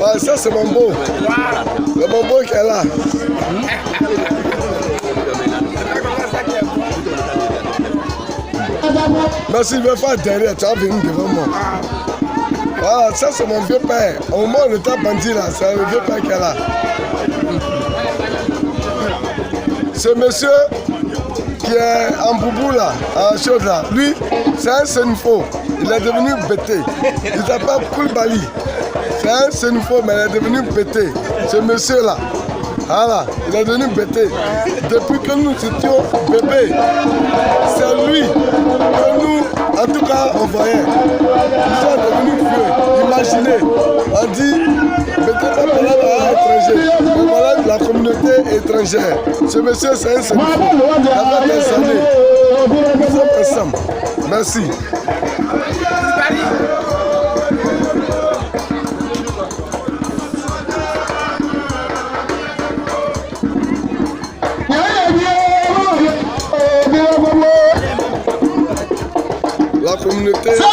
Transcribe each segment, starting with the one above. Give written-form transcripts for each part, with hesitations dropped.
Ouais, ça c'est mon beau. Le mon beau qui est là. Mais s'il veut faire derrière, tu vas venir devant moi. Voilà, ça c'est mon vieux père. Au moment où on était bandit là, c'est le vieux père qui est là. Ce monsieur qui est en boubou là, en chose là, lui, c'est un sénifo. Il est devenu bêté. Il s'appelle Koulibaly. C'est un sénifo, mais il est devenu bêté. Ce monsieur là, voilà, il est devenu bêté. Depuis que nous étions bébés, c'est lui que nous, en tout cas, on voyait. Ils sont devenus vieux. Imaginez, on dit, bêté pas malade à l'étranger, mais malade de la communauté étrangère. Ce monsieur, c'est un sénifo. Il a fait des années. Nous sommes ensemble. Merci. La communauté. Ça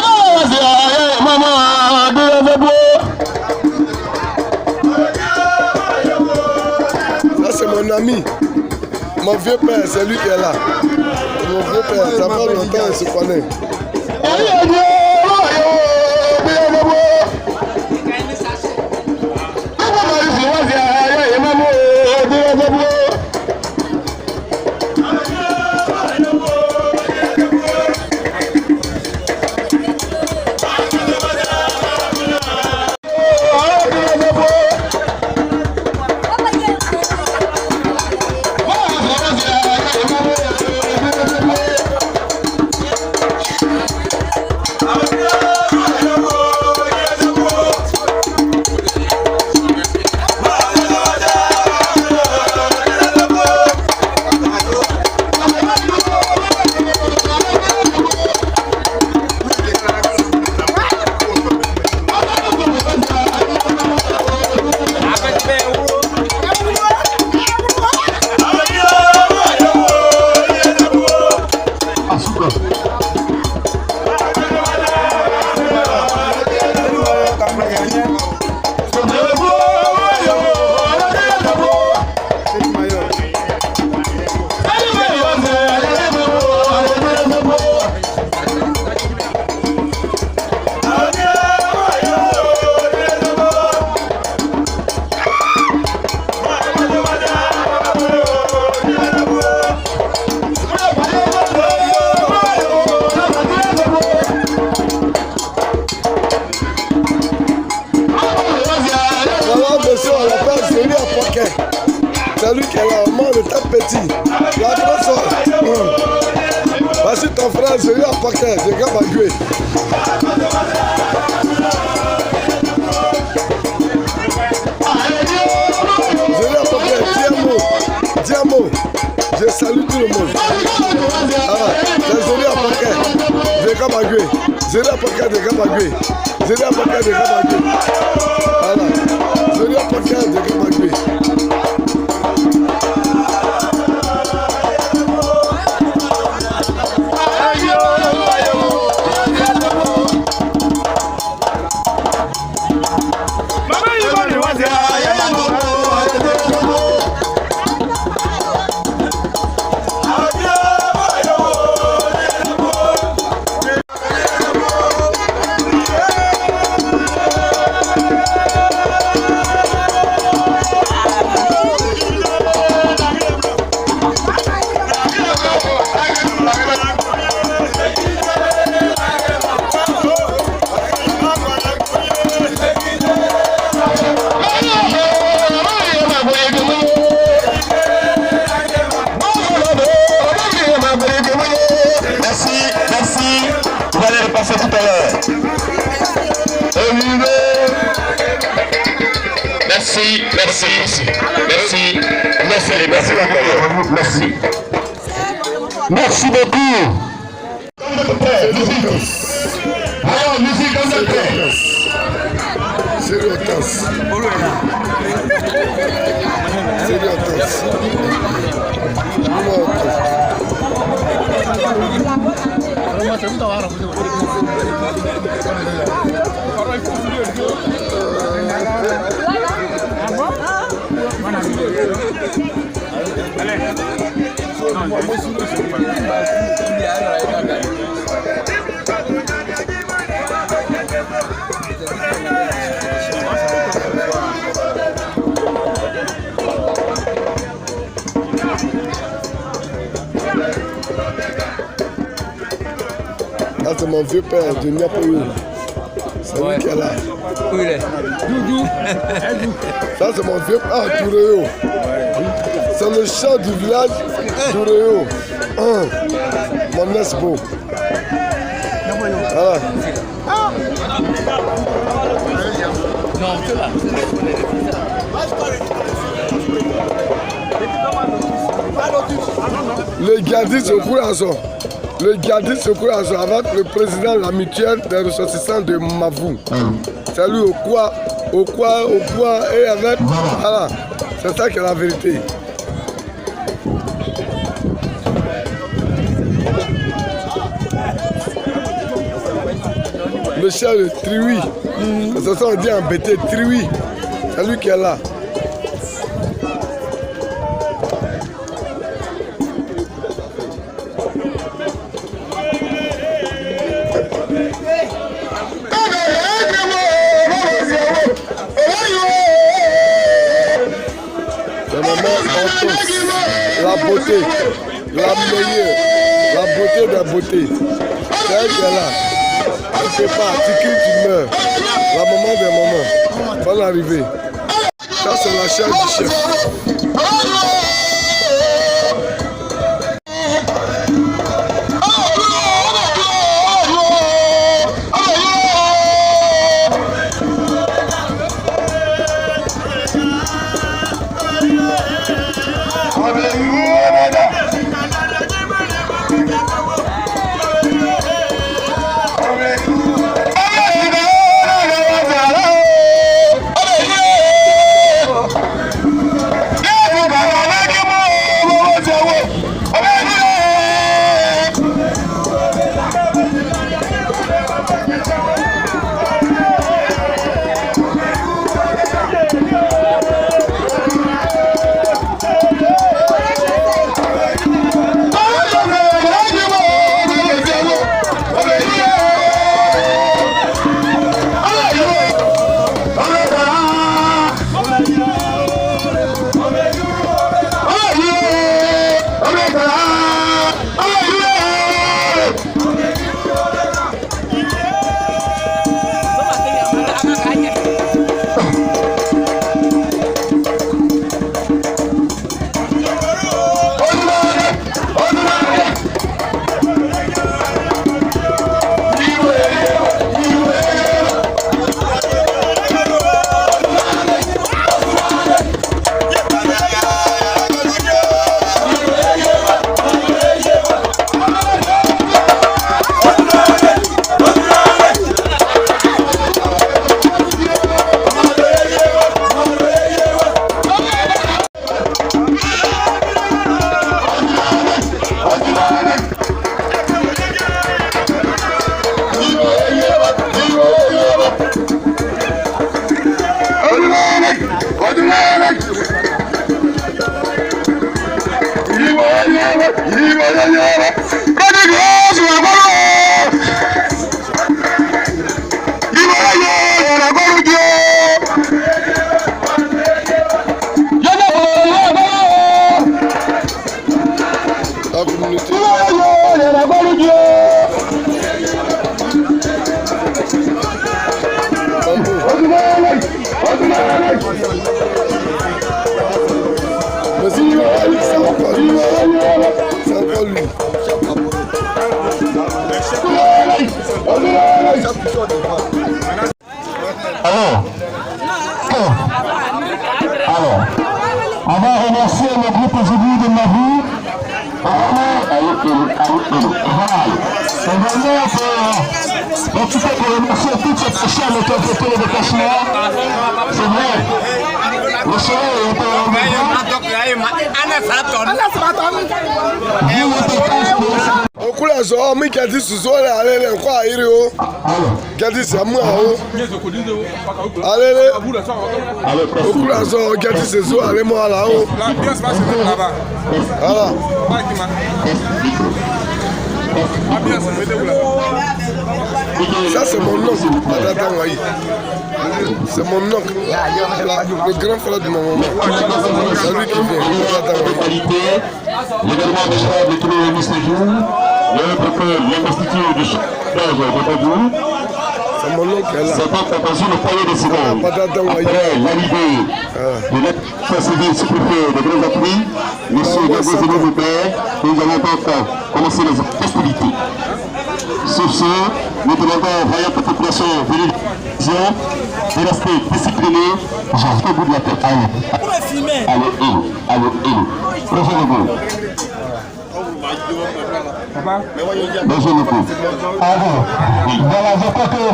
c'est mon ami. Mon vieux père, c'est lui qui est là. Mon vieux père, ça fait longtemps qu'il se connaît. C'est lui qui est là, moi le temps petit. La grosse. Voici ton frère, c'est lui à paquet, c'est gars va jouer. C'est lui à paquet, Diamo. Je salue tout le monde. Ah, c'est lui à paquet. Zéro Paca de Gamagbe. Zéro Paca de Gamagbe. Voilà. Zéro Paca de Gamagbe. Tout à l'heure. Merci, merci, merci, merci. Merci beaucoup. Alors, musique en anglais. C'est le tasse. C'est le tasse. Ah, c'est mon vieux père de Niapoyo. C'est lui qui est là. Où il est? Doudou. Ça, c'est mon vieux père. Ah, Touréo. C'est le chat du village Touréo. Mon espo. Voilà. Non, c'est là. Le gardiste au Kourazo. Le gardiste au Kourazo avec le président de la mutuelle des ressortissants de Mavou. C'est lui au quoi, et avec. Voilà. C'est ça qui est la vérité. Le chef de Triwi. C'est ça on dit en BT, Triwi. C'est lui qui est là. La beauté, la meilleure, la beauté de la beauté. C'est elle qui est là. Tu ne sais pas, tu cries, tu meurs. La maman des mamans. Bonne arrivée. Ça, c'est la chair du chef. Everybody! La communauté. Mais c'est encore lui. C'est encore lui. Alors, on va remercier le groupe aujourd'hui de Mavou. Voilà. En tout cas, pour remercier toute cette personne qui a fait le déplacement. C'est vrai. Le soleil est un okula zo mi kadi suzo le alele nko ayire o kadi samu awo alele okula zo kadi suzo ale mo ala o voilà ça c'est mon oncle Matata Wayi. C'est mon oncle, le grand frère de ma maman. C'est lui qui vient, Matata Wayi. L'également des chefs de tous les ministres du jour, l'investiture du chef de Badou. C'est mon oncle là. C'est pas composé le foyer des secondes. Matata Wayi. Après l'arrivée de notre civil sous-préfet de Gros Appui, M. Gabriel Zénobert, nous allons donc commencer les festivités. Sur ce, nous demandons, voyant toute population venue de rester disciplinés jusqu'au bout de la tête. Allez, projet de goût. Projet de goût. Alors, voilà, je crois que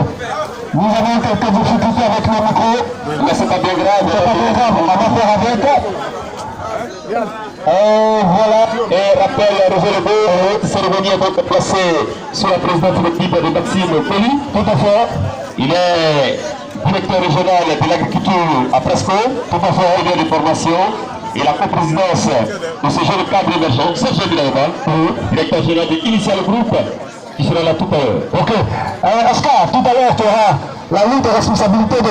nous avons quelques difficultés avec le micro, mais c'est pas bien grave, on va faire avec. Voilà, et rappel Roger Lebeau, cérémonie est donc placée sous la présidence de l'équipe de Maxime Poli. Tout à fait. Il est directeur régional de l'agriculture à Presco, tout à fait de formation. Et la coprésidence de ce jeune cadre émergent, Serge Bilava, directeur général de Initial Group, qui sera là tout à l'heure. Ok. Oscar, tout à l'heure, tu auras la ligne de responsabilité de...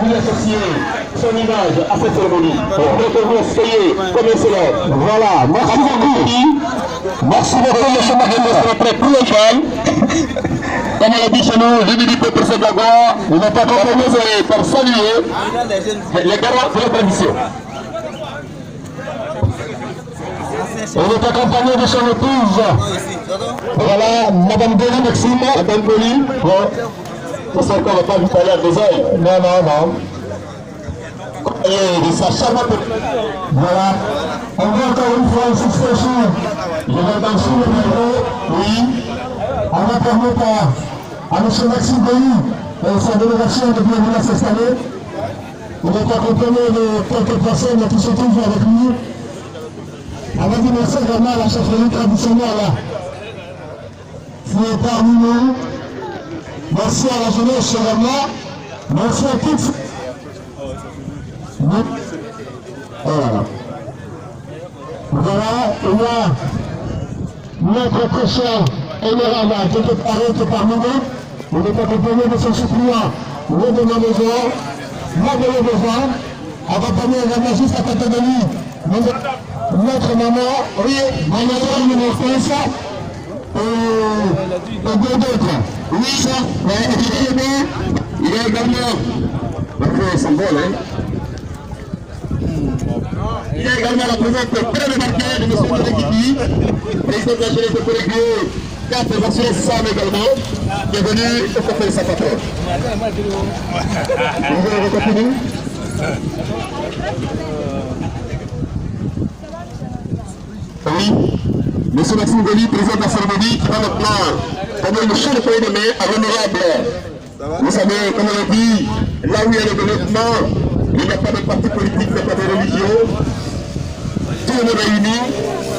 Vous associer son image à cette cérémonie. Vous soyez comme cela. Voilà, merci beaucoup. Merci beaucoup, monsieur Marquez, après tout le temps. Comme on l'a dit chez nous, l'unité du peuple c'est de la gloire. Nous n'avons pas commencé par saluer les garants de la tradition. On est accompagné de son épouse. Voilà, Madame Boli, Maxime. Madame Boli. Bon, ça c'est qu'on ne va pas vous parler à des ailes. Non. Et de sa charmante. Voilà. On va encore une fois insister sur. Je vais danser le micro. Oui. On va permettre à M. Maxime Boli et sa délégation de venir s'installer. On est accompagné de quelques personnes qui se trouvent avec nous. On va dire merci vraiment à la chefferie traditionnelle qui est parmi nous. Merci à la jeunesse vraiment. Merci à tous. Voilà, il y a notre prêcheur Emerama qui est parmi nous. On est accompagné de son suppléant, le de ma maison, moi de le besoin, accompagné vraiment juste à côté de lui. Notre maman, oui, maman de mon fils, et deux d'autres. Oui, ça, il est également, c'est symbole, hein. Il y a également la présence très remarquée de M. Morekiti, président de la jeunesse de Pérégré, qui a présenté Sam également, qui est venu pour faire sa patronne. Vous voulez recontinuer? Oui, M. Maxime Boli, président de la cérémonie, qui va maintenant donner le chant de pays de mai à l'honorable. Vous savez, comme on l'a dit, là où il y a le développement, Il n'y a pas de parti politique, il n'y a pas de religion. Tout le monde est uni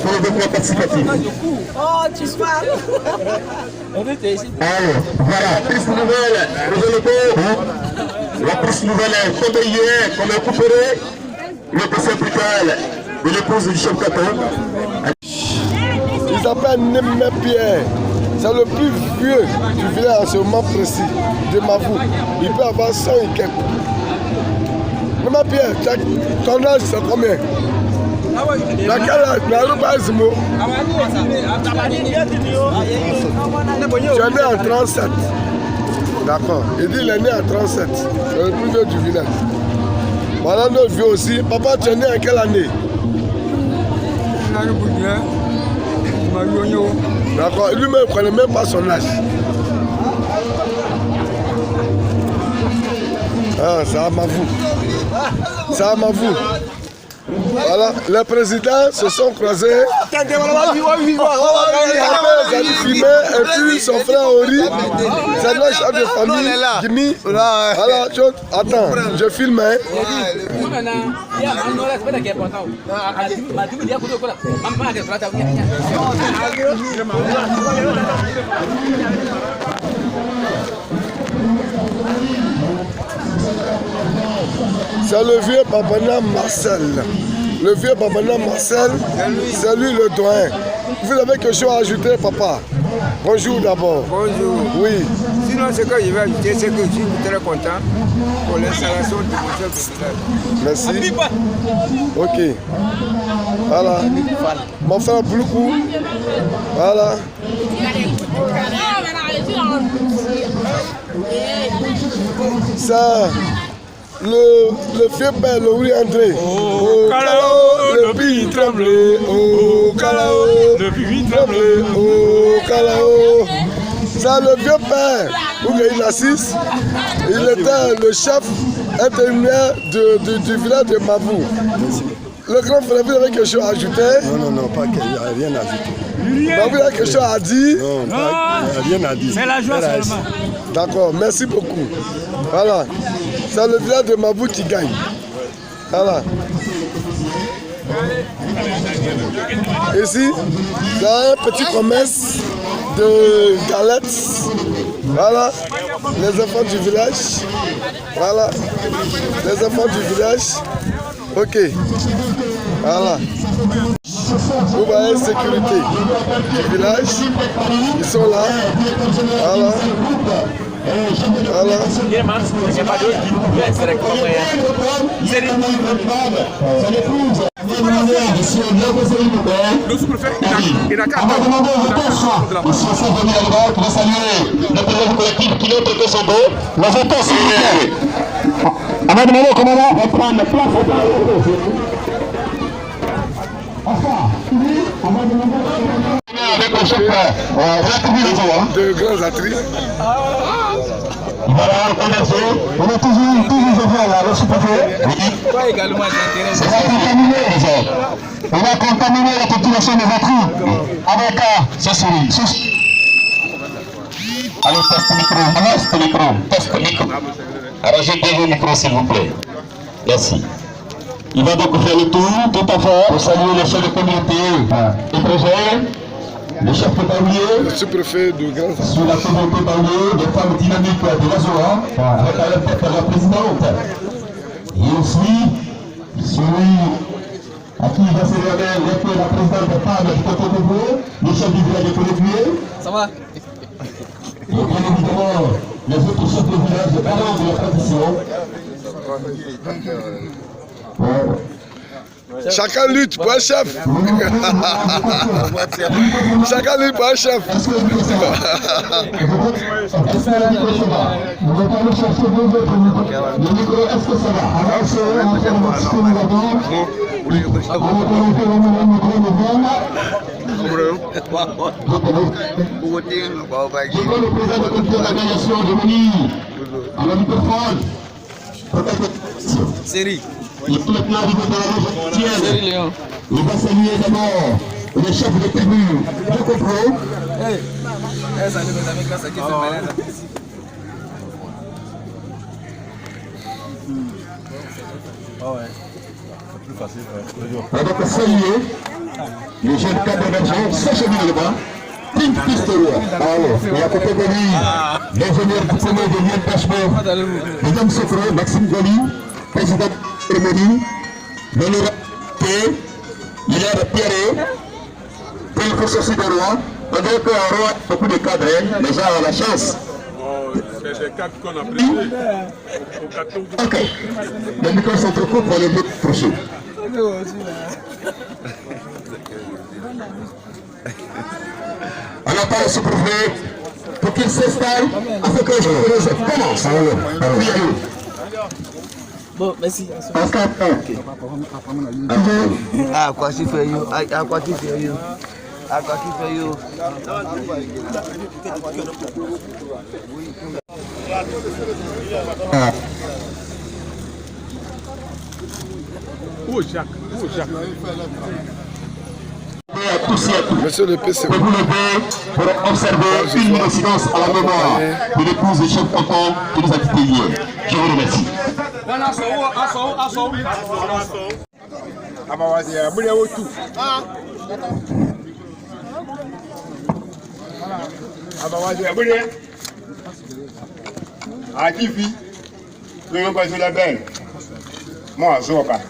pour le développement participatif. Oh, tu sois. Alors, voilà, triste nouvelle, la triste nouvelle est tombée hier, qu'on a coupé le décès brutal de l'épouse du chef Caton. Il s'appelle Némé Pierre. C'est le plus vieux du village en ce moment précis, de Mavou. Il peut avoir 100 et quelques. Némé Pierre, ton âge c'est combien? Tu as quel âge? Tu es né en 37. D'accord. Il dit qu'il est né en 37. C'est le plus vieux du village. Voilà notre vieux aussi. Papa, tu es né en quelle année? D'accord. Lui-même ne connaît même pas son âge. Ah, c'est à Mavou. C'est à Mavou. Voilà, les présidents se sont croisés. Ils ont filmé et puis son frère Ori, c'est le chef de famille, Jimmy. Voilà, attends, je filme. C'est le vieux Babana Marcel. Le vieux Babana Marcel, c'est lui le doyen. Vous avez quelque chose à ajouter, papa? Bonjour d'abord. Bonjour. Oui. Sinon, ce que je vais ajouter, c'est que je suis très content pour l'installation du chef de village. Merci. Ok. Voilà. Mon frère Bloukou. Voilà. Ça. Le vieux père, le Louis André. Oh, Kalao, le pays tremble. Oh, Kalao, le pays tremble. Oh, Kalao. Ça, le vieux père, où il assiste, il était le chef intérimaire du village de Mavou. Le grand frère, vous avez quelque chose à ajouter? Non, pas qu'il n'y a rien à ajouter. Vous avez quelque chose à dire? Non, rien à dire. C'est la joie seulement. D'accord, merci beaucoup. Voilà. C'est le village de Mavou qui gagne. Voilà. Ici, il y a un petit commerce de galettes. Voilà. Les enfants du village. Voilà. Les enfants du village. Ok. Voilà. Vous voyez la sécurité du village. Ils sont là. Voilà. Voilà. Le sous-préfet, il n'a qu'à On va demander aux hôtesses, ils sont venus à droite pour saluer le président collectif qui a prêté son dos. Les hôtesses, s'il vous plaît. On va demander au commandant de prendre place. Enfin, on va demander avec le chef de grands attrits. Voilà, on est toujours là, le sous-préfet. Toi également, j'ai On va contaminer les gens. On va contaminer la population des attrits. Avec ce souris. Allez, test micro. Arrangez bien vos micros, s'il vous plaît. Merci. Il va donc faire le tour, tout à fait, pour saluer les chefs de communauté étrangères, les chefs de tablier, Le sous-préfet de Grand Attrits. sur la communauté tablier, des femmes dynamiques de la Zora, avec la présidente. Et aussi, celui à qui va se révéler la présidente des femmes du côté de vous, le chef du village de Colombier. Ça va? Et bien évidemment, les autres chefs de village de parents de la tradition. Chacun lutte pour un chef. Chacun lutte pour un chef. Est-ce que vous ça va? Est-ce que le micro ça va? Vous pouvez aller chercher deux autres micros. Le micro, est-ce que ça va? Avancez, on fait le maximum nous avons. On va connecter le micro de Vienne. Je vois le président de comité d'organisation de Moni à la microphone. Série. Et tout le plan de la tienne. Série Léon. Il va saluer d'abord le chef de tribu de Copro. Ça nous avec grâce à qui c'est malade. Donc, saluer les jeunes cadres émergents, s'acheminer le bas. Team Pistolet. Et à côté de lui, l'ingénieur diplômé de l'INPHB, Madame Sofro, Maxime Goli, président de la cérémonie, l'honorable Hilaire Pierre, pour le consortium de roi. On dirait qu'un roi, beaucoup de cadres, les gens ont la chance. C'est des cadres qu'on a prêtés. Ok. Le micro s'entrecoupe pour les autres prochains. On attend le sous-préfet pour qu'il s'installe afin que je commence. Oui, allô. Bon, merci. Ah, quoi tu fais, yo? Ah, quoi tu fais, yo? Ah, quoi tu fais, yo? Où Jacques? Où Jacques? Monsieur le PC. Vous levez pour observer une minute de silence à la mémoire de l'épouse de chef canton qui nous a quittés hier. Je vous remercie. Akifi, le nom de la belle. Moi, je ne sais pas.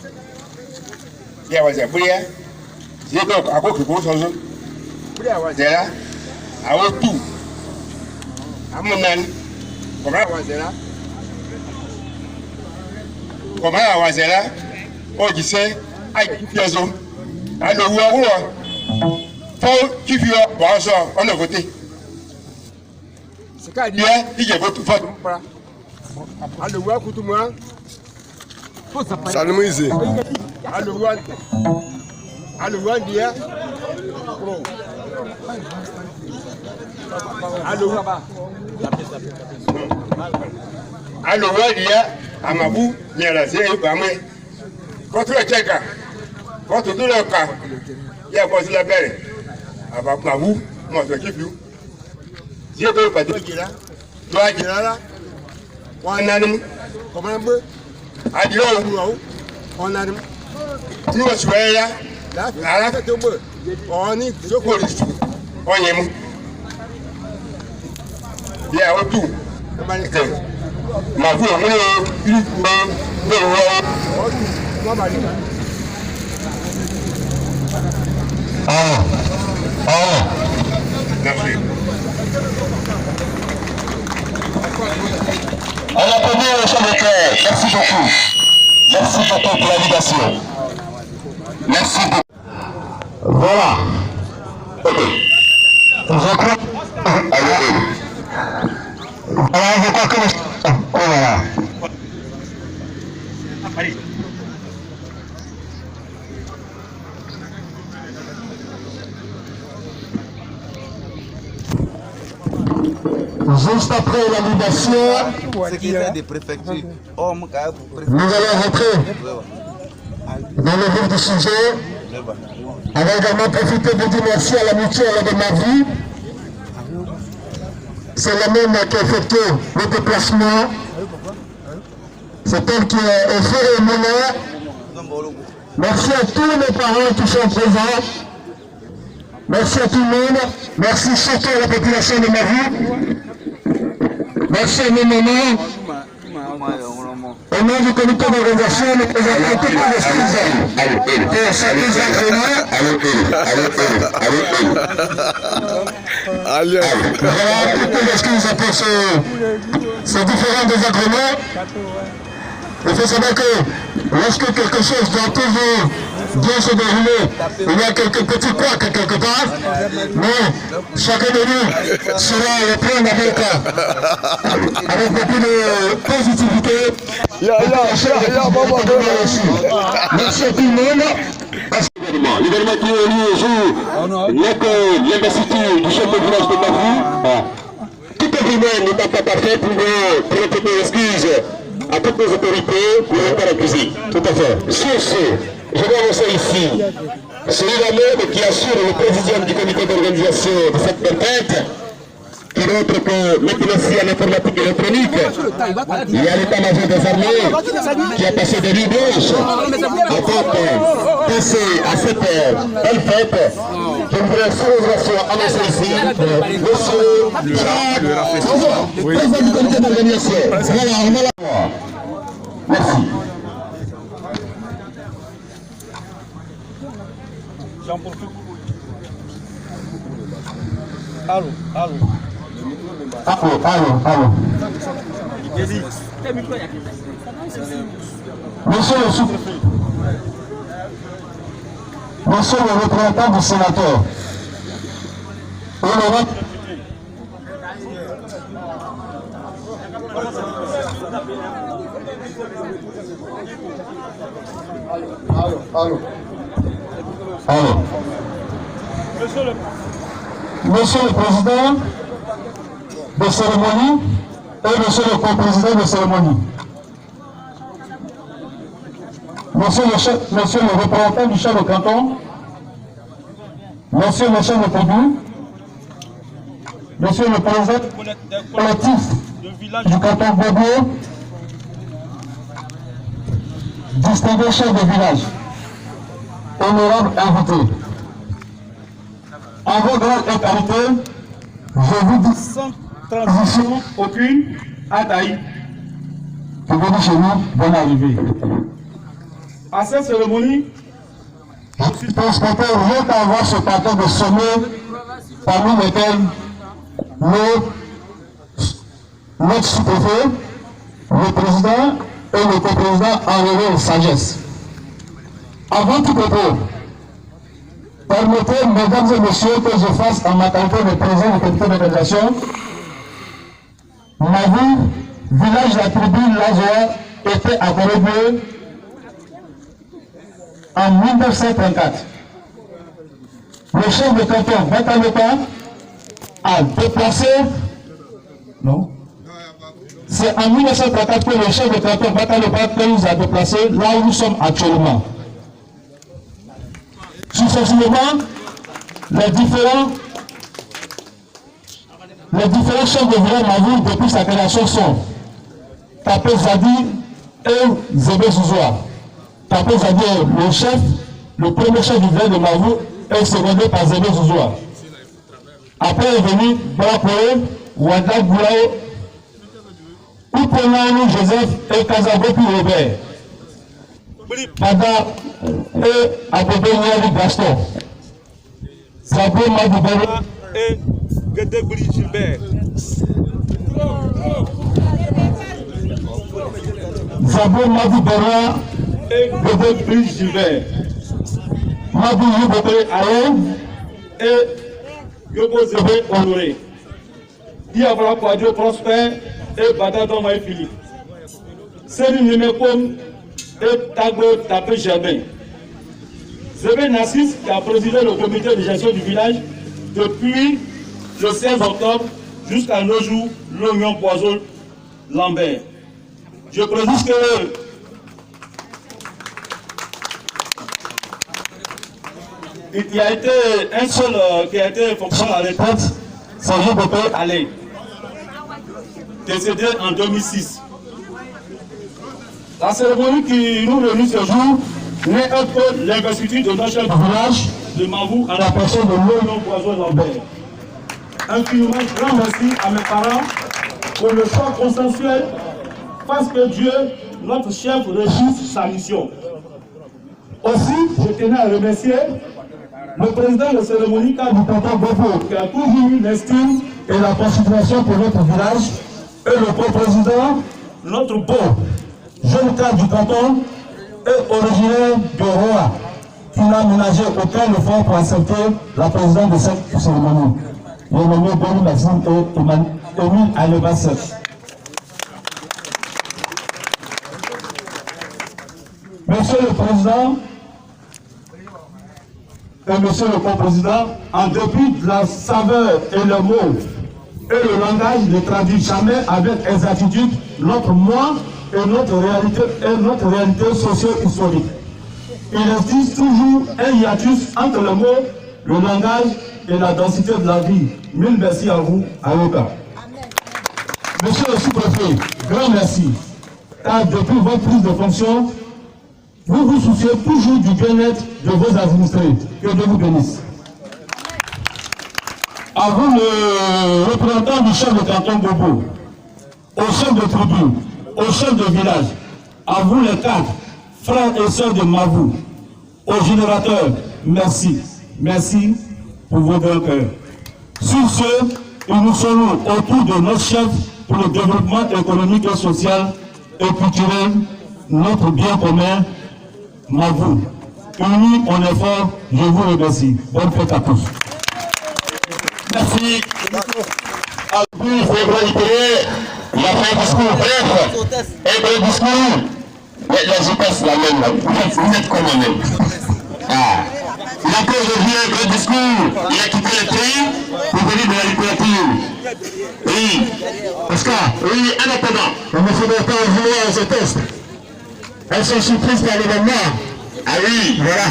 Il y a des bouillères. J'ai donc à quoi que vous changez. Vous avez là, à votre tout. À mon âne, comment vous là? Comment vous là? On dit c'est, aïe, piazo. Alors, où est-ce faut qu'il y ait un jour, on a voté. C'est quand il y a, il y a votre vote. Alors, où est-ce que tout le monde? Salut Moïse. Alors, où est-ce alors, où est-ce alors, il y a à Mabou, il y a la série, contre le Tchèque, contre tout le cas, il y a posé la belle. Avec Mabou, moi je kiffe. Si je peux pas dire qu'il y a là, toi qui es là, on a nous, comment on peut? À dire on a nous. Si on se voit là, là, on est sur le police. On y est. Il y a tout. Ma vie, on est merci. On applaudit le chef de cœur. Merci beaucoup. Merci beaucoup pour l'invitation. Merci beaucoup. Voilà. Ok. Je crois. Alors, je crois que oh, voilà. Juste après l'annulation, Secrétaire des préfectures. nous allons rentrer dans le vif du sujet. On va également profiter de dire merci à la mutuelle de ma vie. C'est la même qui a effectué le déplacement. C'est elle qui est fait et menée. Merci à tous les parents qui sont présents. Merci à tout le monde. Merci surtout à la population de ma vie. Merci à mes mamans. Au nom du comité d'organisation, nous présentons toutes les excuses pour certains Allez. voilà, toutes les excuses pour ces différents désagréments. Il faut savoir que lorsque quelque chose doit toujours bien se dérouler, il y a quelques petits couacs quelque part, mais chacun de nous sera le prendre avec beaucoup de positivité. Merci à tout le monde. L'événement qui est lié au jour, l'investiture du chef de village de Mavou. Tout événement n'est pas parfait pour toutes nos excuses à toutes nos autorités pour ne pas l'accuser. Tout à fait. Sur ce, je vais annoncer ici celui-là même qui assure le président du comité d'organisation de cette tempête, qui d'autre que le dossier à l'informatique électronique. Il y a l'état-major des armées qui a passé des nuits blanches afin de passer à cette belle fête. Je voudrais sans ovation annoncer ici monsieur Jacques, président du comité d'organisation. Voilà. Merci. Allô. Monsieur le représentant du sénateur, Allô. Monsieur le président de cérémonie et monsieur le co-président de cérémonie. Monsieur le représentant du chef de canton, monsieur le chef de tribu, monsieur le président collectif du canton Bobo, distingué chef de village, honorable invité. En vos grandes qualités, je vous dis sans transition aucune à Taï. Je vous dis chez nous, bonne arrivée. À cette cérémonie, je suis transporté rien qu'à voir ce paquet de sommets parmi lesquels notre sous-préfet, le président et le co-président en rêvé de sagesse. Avant tout propos, permettez, mesdames et messieurs, que je fasse en ma qualité de président du comité d'organisation ma vie, village de la tribu Lazoa, était à Corée en 1934. Le chef de canton Batalopa a déplacé. Non. C'est en 1934 que le chef de canton Batalopa nous a déplacés là où nous sommes actuellement. Successivement, les différents chefs de village Mavou depuis sa création sont Tapé Zadi et Zébé Zouzoua. Tapé Zadi est le chef, le premier chef du village de Mavou est secondé par Zébé Zouzoua. Après est venu Brapoé, Wada Goulao, Ouponanou Joseph et Kazabopi Robert. Pada et Abébé Niali Gaston. Zabé Madoubera Et Gedebri Gilbert. Zabé Madoubera et Gedebri Gilbert. Madou Yobote Ayen et Yobo Zébé Honoré. Diabla Quadio Prosper et Badadon Maï Philippe. Série Nimekom et Tago Tapé Germain. Zébé Nassis qui a présidé le comité de gestion du village depuis le 16 octobre jusqu'à nos jours, l'Oignon Poison Lambert. Je précise que il y a été un seul qui a été fonctionnaire à la retraite, c'est Yobote Alain, décédé en 2006. La cérémonie qui nous réunit ce jour n'est autre que l'investiture de notre chef de village de Mavou à la personne de l'Oignon Poison Lambert. Infiniment grand merci à mes parents pour le choix consensuel parce que Dieu, notre chef, réussisse sa mission. Aussi, je tenais à remercier le président de cérémonie du canton Bobo qui a toujours eu l'estime et la considération pour notre village et le co-président, notre beau jeune cadre du canton et originaire de Roa qui n'a ménagé aucun effort pour accepter la présidence de cette cérémonie. Je nomme Boni Maxime et Émile Alebasset. Monsieur le Président et Monsieur le Co-président, en dépit de la saveur et le mot et le langage ne traduit jamais avec exactitude notre moi et notre réalité socio-historique. Il existe toujours un hiatus entre le mot, le langage et la densité de la vie. Mille merci à vous, à Yoka. Monsieur le sous-préfet, grand merci. Car depuis votre prise de fonction, vous vous souciez toujours du bien-être de vos administrés. Que Dieu vous bénisse. À vous, le représentant du chef de canton Bobo, au chef de tribu, au chef de village, à vous les cadres, frères et sœurs de Mavou, aux générateurs, merci. Merci pour vos grands cœurs. Sur ce, nous serons autour de notre chef pour le développement économique et social et culturel, notre bien commun, Mavou. Unis en effort, je vous remercie. Bonne fête à tous. Merci. Il faut il a fait un discours bref. Et le discours, je passe la même. Vous êtes comme la même. Il a fait aujourd'hui un grand discours. Il a quitté le pays pour venir de la littérature. Oui. Oscar, oui, en attendant, il ne faudrait pas vouloir ce test. Elles sont surprises par l'événement. Ah oui, voilà.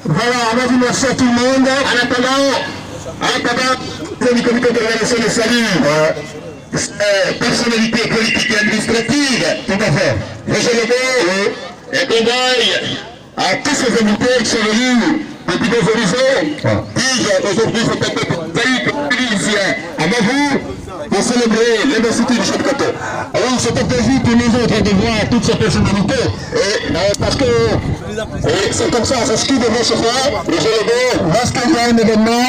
Voilà, on va dire merci à tout le monde. En attendant, du comité d'organisation de salut, personnalité politique et administrative, tout à fait. Monsieur le maire, et Condaille, à tous ces invités qui sont venus depuis des horizons, puis aujourd'hui c'est un peu ici à Mavou pour célébrer l'investiture du chef de canton. Alors c'était prévu pour nous autres de voir toutes ces personnalités, parce que c'est comme ça, c'est ce qui devait se faire. Monsieur le maire, lorsqu'il y a un événement,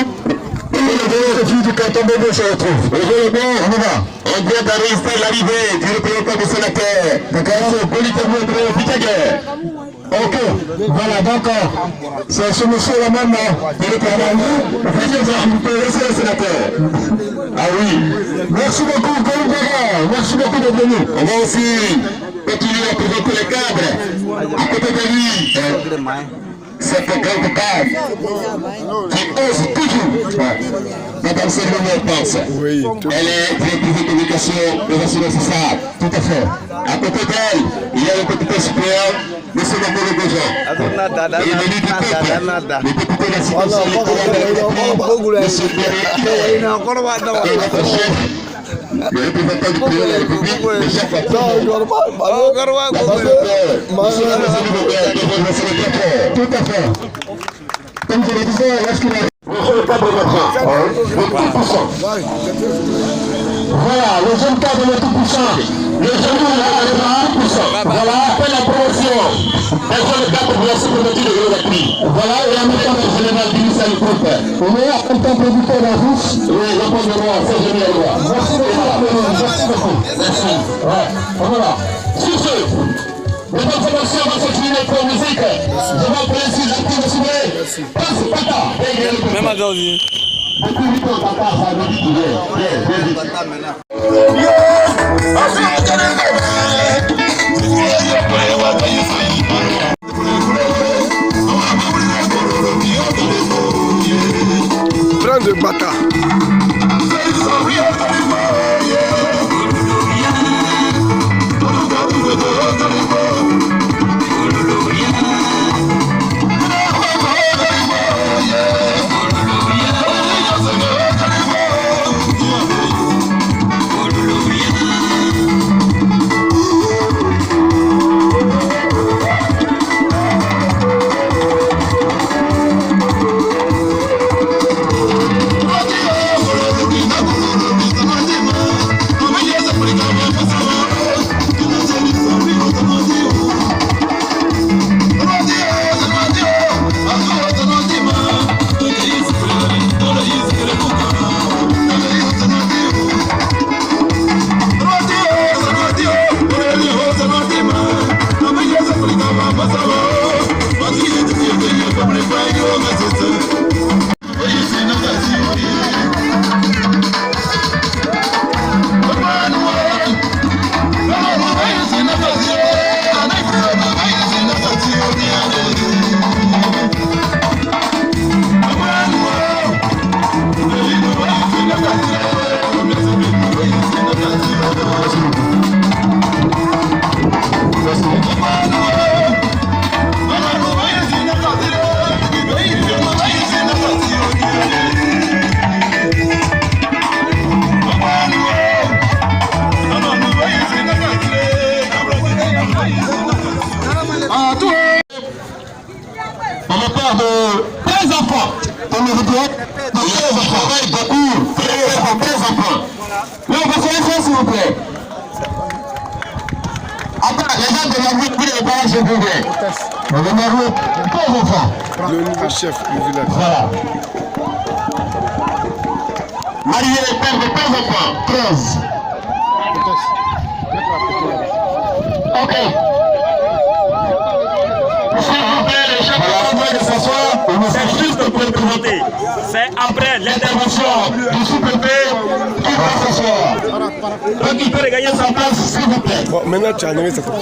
le fils du canton Bobo se retrouve. Monsieur le maire, on y va. On vient d'enregistrer l'arrivée du représentant du sénateur. D'accord, politiquement, Pitagay. Ok, voilà, d'accord. C'est ce monsieur-là même, le sénateur. Ah oui. Merci beaucoup, merci beaucoup d'être venu. On va aussi continuer à présenter les cadres. À côté de lui, cette grande cadre qui ose toujours. Madame Céline pense. Elle est directrice de communication de l'assurance sociale. Tout à fait. À côté d'elle, il y a le petit suppléant, M. Mamolo Gojan. Il est venu du peuple. Le député de l'assurance sociale. Et notre chef, le représentant du président de la République, le chef de tout à fait. Comme je le disais, lorsqu'il a le cadre de tout puissant. Voilà, le jeune cadre de tout puissant. Le jeune cadre de tout puissant. Voilà, après la promotion. Un jeune cadre de la sécurité de l'appui. Voilà, et en même temps, le général d'Inissa le groupe. On est en même temps producteur d'un rousse. Oui, le pont de roi, c'est génial. Merci beaucoup. Merci beaucoup. Merci. Voilà. Sur ce, mesdames et messieurs, on va continuer pour la musique. Je vais apprécier l'actif de Soubé. Passe, pata. Même à Gaudi. Depuis 8 ans, papa, ça veut dire qu'il est. Plein de bâtards. est le père de 15 enfants. On me dit, je travaille beaucoup, pour 15 enfants. Mais on va faire ça, s'il vous plaît. Attends, les gens de la ville, vous les parents, je vous plaît. On va marier 15 enfants. Le nouveau chef du village. Voilà. Marié le père de 15 enfants. 13. Ok. S'il vous plaît, les chefs de s'asseoir. C'est juste pour le présenter. C'est après l'intervention Du sous-préfet qui va s'asseoir. donc il peut regagner sa place. S'il vous plaît. Bon, maintenant tu as nommé cette fois.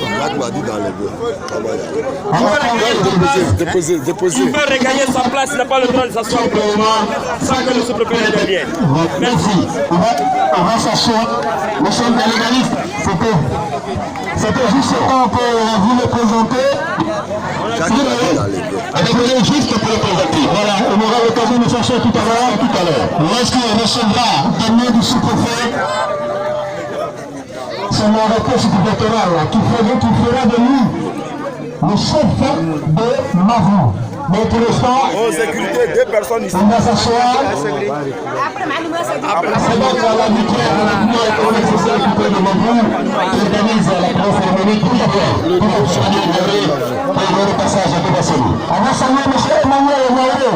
Déposer. Il peut regagner sa place, il n'a pas le droit de s'asseoir pour le moment sans que le sous-préfet intervienne. Merci. On va s'asseoir. Nous sommes des légalistes. C'était juste ce temps pour vous le présenter. Avec juste pour le présenter. Voilà, on aura l'occasion de chercher tout à l'heure. Lorsqu'il recevra des mains du sous-préfet, c'est mon arrêté sous-préfectoral qui fera de nous le chef de Mavou. Mais pour l'instant, En sécurité, 2 personnes ici. on va s'asseoir. C'est donc à la mutuelle de la Cour économique sociale culturelle de Mavou qui organise la grande cérémonie tout d'abord. Pour le passage à Tobassoli. On va saluer M. Emmanuel Ouaouré.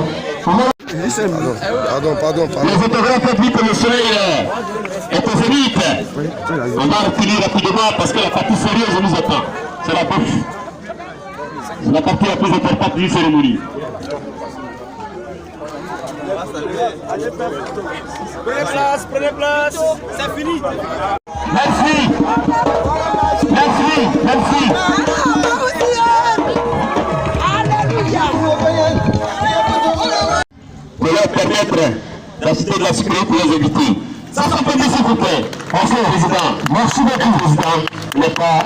Pardon. Les photographes disent que le soleil est au zénith. On va reculer rapidement parce que la partie sérieuse nous attend. C'est la bouffe. C'est la partie la plus importante d'une cérémonie. Prenez place, c'est fini. Merci. Pour leur permettre d'assister de la sécurité pour les invités. Ça s'appelle s'il vous plaît. Merci président. Merci beaucoup président. Mais pas.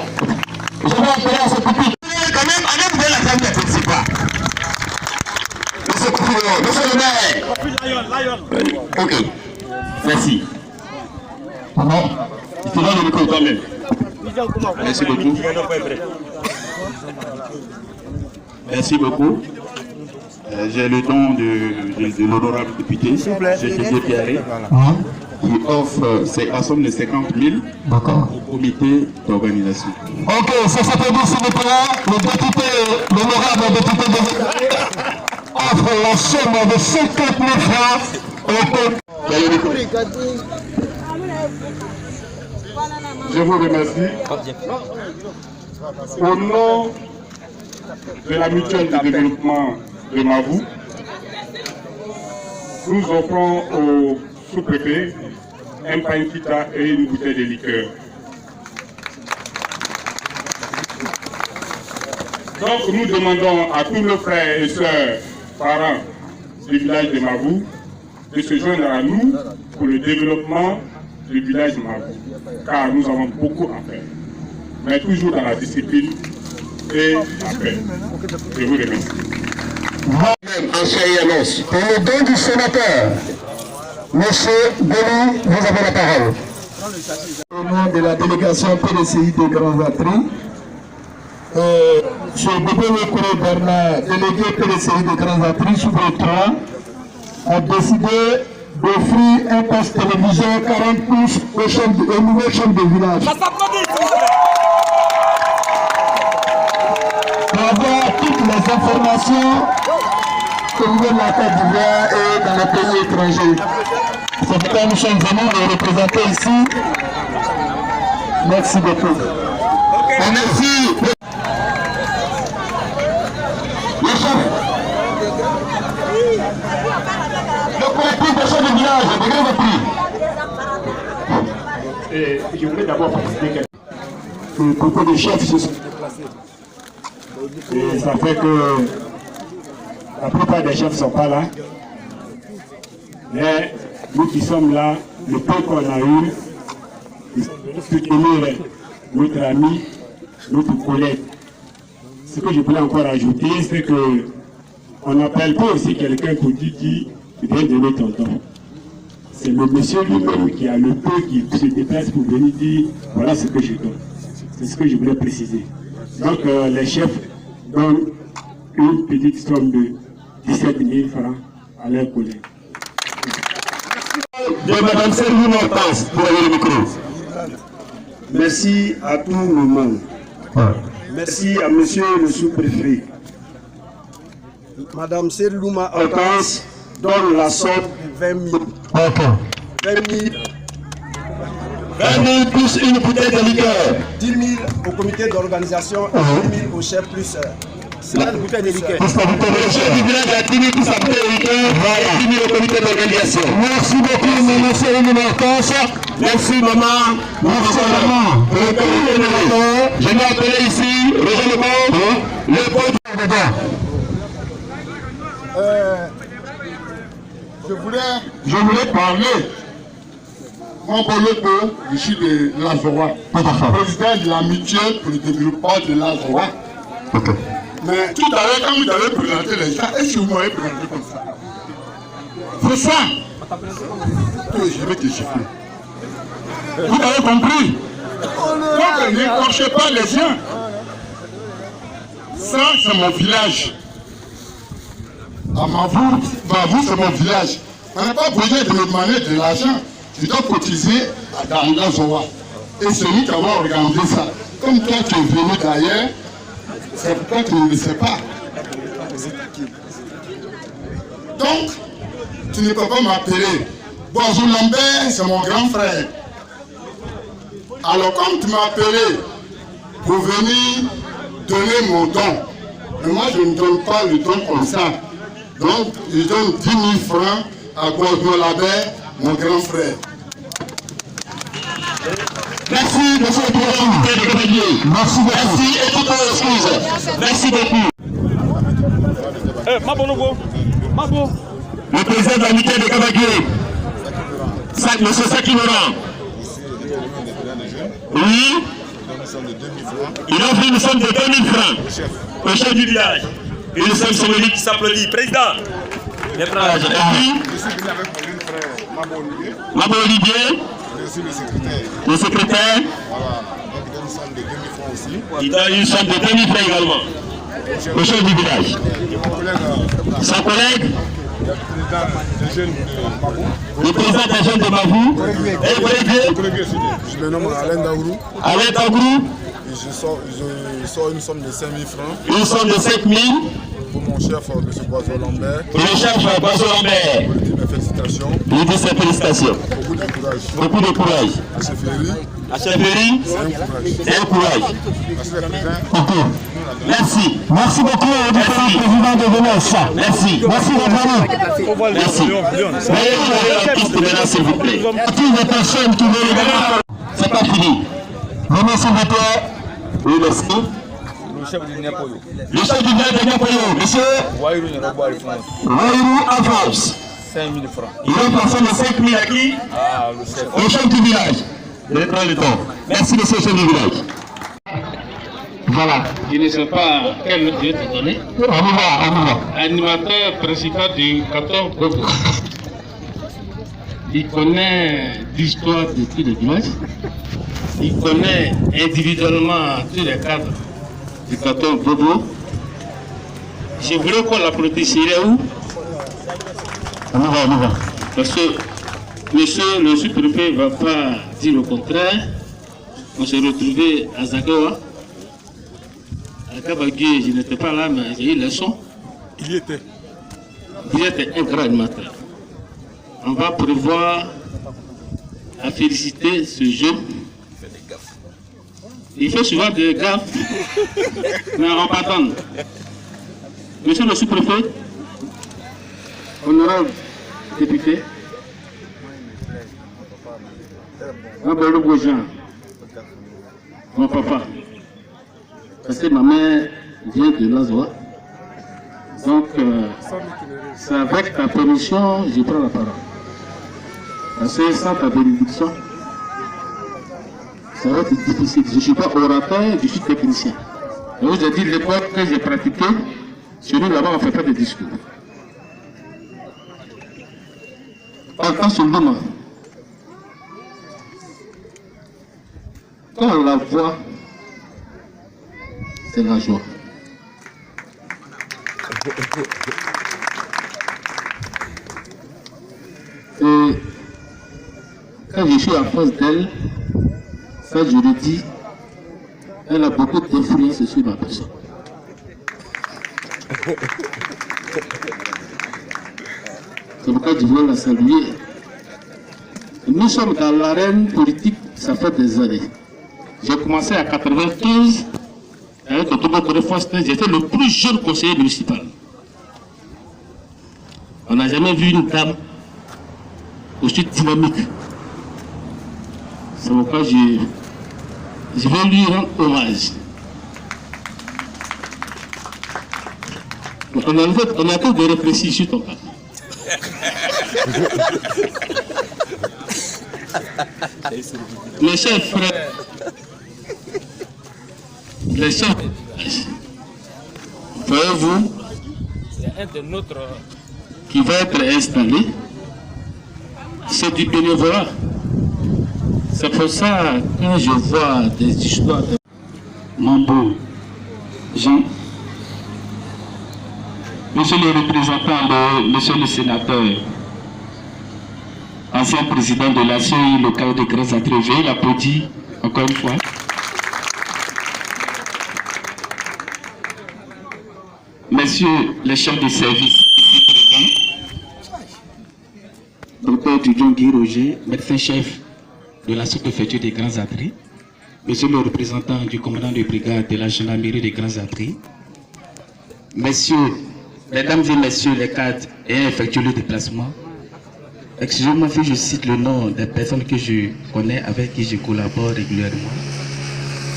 Je vais appeler à ce pupitre. Quand même, en même la femme ne participe pas. Monsieur le maire. Ok. Merci. Il te donne le micro quand même. Merci beaucoup. Merci beaucoup. J'ai le don de l'honorable député, G.T. Pierre, qui offre la somme de 50 000 au comité d'organisation. Ok, ça s'appelle s'il vous plaît. L'honorable député offre la somme de 50 000 francs au comité. Je vous remercie. Au nom de la mutuelle de développement de Mavou, nous offrons au sous-préfet un pain kita et une bouteille de liqueur. Donc nous demandons à tous nos frères et sœurs, parents du village de Mavou, de se joindre à nous pour le développement du village de Mavou, car nous avons beaucoup à faire, mais toujours dans la discipline et la paix. Je vous remercie. Moi-même, ancien INOS, pour le don du sénateur, Monsieur Denis, vous avez la parole. Au nom de la délégation PDCI de Grands Atris, M. Bébé Kouré Bernard, délégué PDCI de Grands Atris, sous le 3, a décidé d'offrir un poste télévision 40 pouces aux nouvelles chambres de village. Pour avoir toutes les informations au niveau de la Côte d'Ivoire et dans les pays étrangers. C'est pourquoi nous sommes venus les représenter ici. Merci beaucoup. Et merci. Le chef. Le collectif des chefs de village, de Grands Atris. Je voulais d'abord participer que beaucoup de chefs se sont déplacés. Et ça fait que la plupart des chefs ne sont pas là. Mais nous qui sommes là, le peu qu'on a eu, nous sommes soutenir notre ami, notre collègue. Ce que je voulais encore ajouter, c'est qu'on n'appelle pas aussi quelqu'un pour dire qui vient donner ton don. C'est le monsieur lui-même qui a le peu qui se déplace pour venir dire voilà ce que je donne. C'est ce que je voulais préciser. Donc les chefs donnent une petite somme de 17 000 francs à leurs collègues. De Mme Serlou Hortense, pour avoir le micro. Merci à tout le monde. Merci à monsieur le sous-préfet. Madame Serlouma Hortense donne la somme de 20 000. 20 000. 20 000 plus une bouteille de liqueur. 10 000 au comité d'organisation et 10 000 au chef plus 5 bouteilles de liqueur. Le chef du village a 10 000 plus sa bouteille de liqueur et 10 000 au comité d'organisation. Merci beaucoup, maman Serlou Hortense. Merci, maman. Merci, maman. Je vais appeler ici, Roger le pont Je voulais parler. Mon Bolopo, je suis de Lazoa, président de l'amitié pour le développement de Lazoa. Mais tout à l'heure, quand vous avez présenté les gens, est-ce que vous m'avez présenté comme ça? C'est ça. Je vais te chiffrer. Vous avez compris? Donc, n'écorchez pas les gens. Ça, c'est mon village. À Mavou, c'est mon village. On n'a pas besoin de me demander de l'argent. Je dois cotiser dans la Zoa. Et c'est nous qui avons organisé ça. Comme toi, tu es venu d'ailleurs, c'est pourquoi tu ne le sais pas. Donc, tu ne peux pas m'appeler. Boisou Lambert, c'est mon grand frère. Alors, comme tu m'as appelé pour venir donner mon don, mais moi, je ne donne pas le don comme ça. Donc, je donne 10 000 francs à Boisou Lambert, mon grand frère. Merci, monsieur le président de Gabagé. Merci beaucoup. Merci et toutes vos excuses. Merci beaucoup. Le président de l'amitié de Gabagé, monsieur Saki Laurent. Oui. Il offre une somme de 2 000 francs au chef du village. Une somme symbolique qui s'applaudit. Président. Les frères. Et puis, Mabo Olivier. Le secrétaire. Il donne une somme de 2 000 francs également au chef du village. Son collègue, le président des jeunes de Mavou, Je me nomme Alain Daourou. Alain Daourou. Je sors une somme de 5 000 francs. Une somme de 5 000 pour mon chef, M. Boisou Lambert. Pour le chef Boisou Lambert. Je lui dis mes félicitations. Je lui dis ses félicitations. Beaucoup de courage. Beaucoup de courage. À Chefferie, À Chefferie, c'est un courage. un courage. Merci. Merci beaucoup au différent président de Vénus. Merci. Merci d'être venu. Merci. Veuillez la piste maintenant, s'il vous plaît. Toutes les personnes qui veulent venir, c'est pas fini. Venez s'il vous plaît. Oui, merci. Le chef du Niapoyo. Le chef du village de Niapoyo, monsieur Waïrou Nyorobo Alphonse. Waïrou Alphonse. 5 000 francs. Il a passé les 5 000 à qui? Ah, le chef. Au chef du village. Je vais prendre le temps. Merci, monsieur le chef du village. Voilà. Je ne sais pas quel nom je vais te donner. On y va. Animateur principal du canton Bobo. Il connaît l'histoire de tous les villages. Il connaît individuellement tous les cadres du canton Bobo. Je voulais qu'on l'applaudisserait où? On y va. Parce que monsieur le sous-préfet ne va pas dire le contraire. On s'est retrouvés à Zagawa. À Kabagé, je n'étais pas là, mais j'ai eu le son. Il y était. Il était un grand animateur. On va prévoir à féliciter ce jeune. Il fait souvent des gaffes, mais on va attendre. Monsieur le sous-préfet, honorable député, mon papa, parce que ma mère vient de Lazoa. Donc, c'est avec ta permission, je prends la parole. Parce que sans ta bénédiction, ça va être difficile. Je ne suis pas orateur, je suis technicien. Et vous avez dit l'époque que j'ai pratiqué, celui là-bas, on ne fait pas de discours. Entends ce moment. Quand on la voit, c'est la joie. Et quand je suis en face d'elle, ça je le dis, elle a beaucoup d'influence sur ma personne. C'est pourquoi je veux la saluer. Nous sommes dans l'arène politique, ça fait des années. J'ai commencé à 95 avec le Togo de Faustin, j'étais le plus jeune conseiller municipal. On n'a jamais vu une dame aussi dynamique. C'est pourquoi je vais lui rendre hommage. On a un peu de réfléchir sur ton cas. Mes chers frères, les chefs, voyez-vous, c'est un de notre qui va être installé, c'est du bénévolat. C'est pour ça, quand je vois des histoires de Mambo, Jean, monsieur le représentant, monsieur le sénateur, ancien président de l'ACI local de Grands Atrévé, il applaudit encore une fois. Messieurs les chefs de service ici présents, Dr Tudjon Guy Roger, médecin-chef de la sous-préfecture des Grands Atrévé, monsieur le représentant du commandant de brigade de la gendarmerie des Grands Atrévé, messieurs, mesdames et messieurs les cadres ayant effectué le déplacement, excusez-moi si je cite le nom des personnes que je connais, avec qui je collabore régulièrement.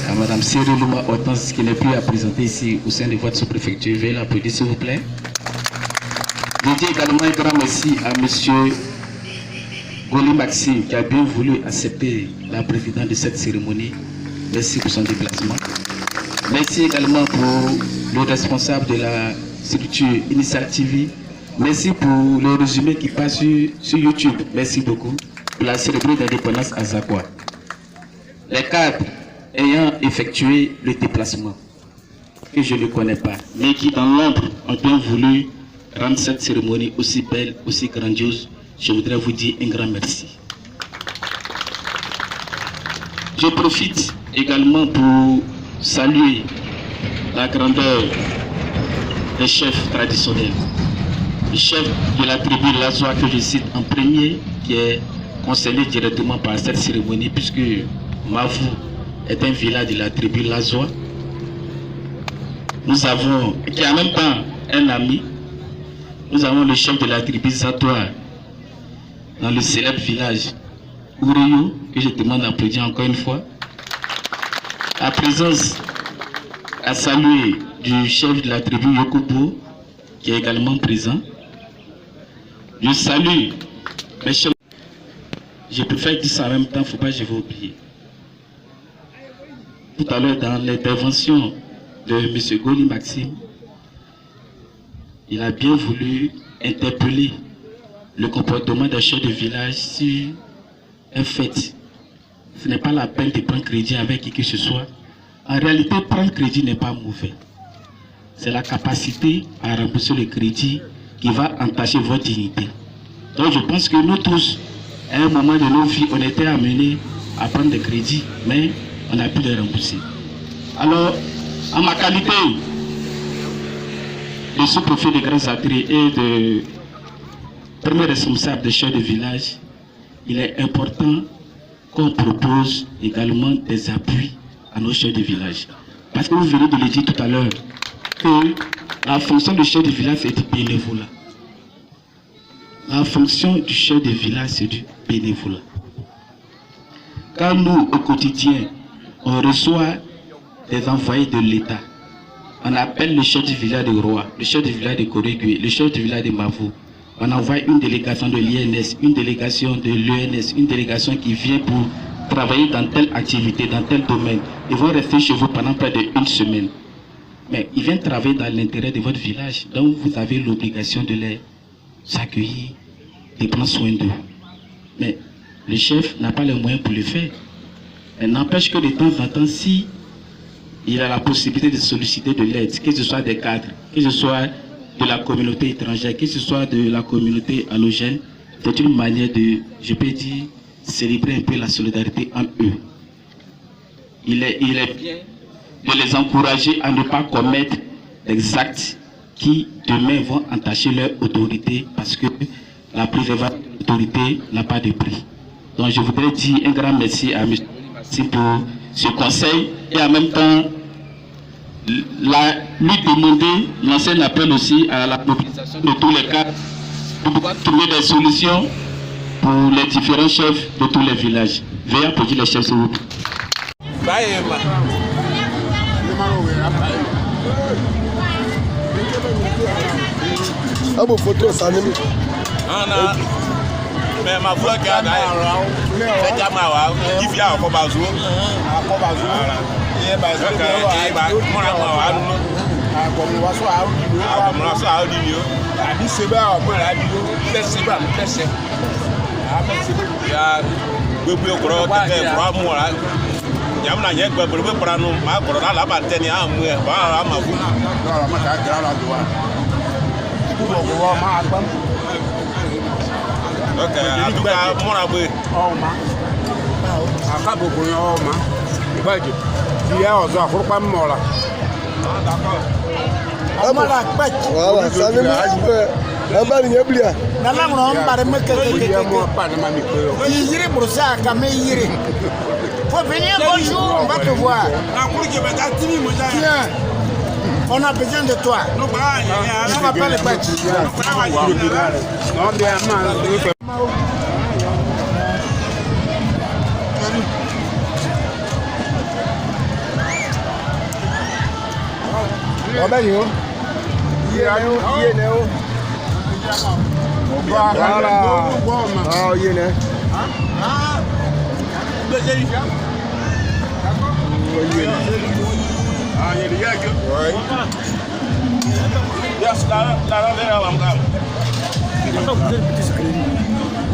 À Madame Cyril Louma Hortense, qui n'est plus à présenter ici au sein de votre sous-préfecture, veuillez l'applaudir s'il vous plaît. Je dis également un grand merci à Monsieur Goli Maxime, qui a bien voulu accepter la présidence de cette cérémonie. Merci pour son déplacement. Merci également pour le responsable de la structure Initiative. Merci pour le résumé qui passe sur YouTube. Merci beaucoup pour la cérémonie d'indépendance à Zakwa. Les cadres ayant effectué le déplacement, que je ne connais pas, mais qui dans l'ombre ont bien voulu rendre cette cérémonie aussi belle, aussi grandiose, je voudrais vous dire un grand merci. Je profite également pour saluer la grandeur des chefs traditionnels. Le chef de la tribu Lazoa que je cite en premier, qui est concerné directement par cette cérémonie, puisque Mavou est un village de la tribu Lazoa. Nous avons, qui est en même temps un ami, nous avons le chef de la tribu Zatoa dans le célèbre village Oureyo, que je demande d'applaudir encore une fois. La présence à saluer du chef de la tribu Yokubo, qui est également présent. Je salue mes chefs. Je préfère dire ça en même temps, il ne faut pas que je vais oublier. Tout à l'heure, dans l'intervention de M. Goli Maxime, il a bien voulu interpeller le comportement des chefs de village sur un fait. Ce n'est pas la peine de prendre crédit avec qui que ce soit. En réalité, prendre crédit n'est pas mauvais. C'est la capacité à rembourser le crédit qui va entacher votre dignité. Donc je pense que nous tous, à un moment de nos vies, on était amenés à prendre des crédits, mais on a pu les rembourser. Alors, en ma qualité de sous-préfet de Grands Atrévé et de premier responsable des chefs de village, il est important qu'on propose également des appuis à nos chefs de village. Parce que vous venez de le dire tout à l'heure, que la fonction du chef de village, c'est du bénévolat. La fonction du chef de village, c'est du bénévolat. Quand nous, au quotidien, on reçoit des envoyés de l'État, on appelle le chef du village de Roa, le chef du village de Korigui, le chef du village de Mavou. On envoie une délégation de l'INS, une délégation de l'ENS, une délégation qui vient pour travailler dans telle activité, dans tel domaine. Ils vont rester chez vous pendant près d'une semaine. Mais ils viennent travailler dans l'intérêt de votre village. Donc vous avez l'obligation de les accueillir, de prendre soin d'eux. Mais le chef n'a pas les moyens pour le faire. Mais n'empêche que de temps en temps, si il a la possibilité de solliciter de l'aide, que ce soit des cadres, que ce soit de la communauté étrangère, que ce soit de la communauté allogène, c'est une manière de, je peux dire, célébrer un peu la solidarité entre eux. Il est bien de les encourager à ne pas commettre des actes qui demain vont entacher leur autorité, parce que la préservation de l'autorité n'a pas de prix. Donc je voudrais dire un grand merci à M. Maxime pour ce conseil et en même temps lui demander, lancer un appel aussi à la mobilisation de tous les cadres pour pouvoir trouver des solutions pour les différents chefs de tous les villages. Veuillez applaudir les chefs s'il vous plaît. Ah bon, photo, ça n'est pas. Mais ma voix qui a gagné, c'est Jamawa, qui vient à Kobazou. À Kobazou. Et bah, c'est mon amour. Ok, en tout cas, mon aboué. Voilà, ça ne faut venir, bonjour, on va te voir. Tiens, on a besoin de toi. On va pas les battre. Yes,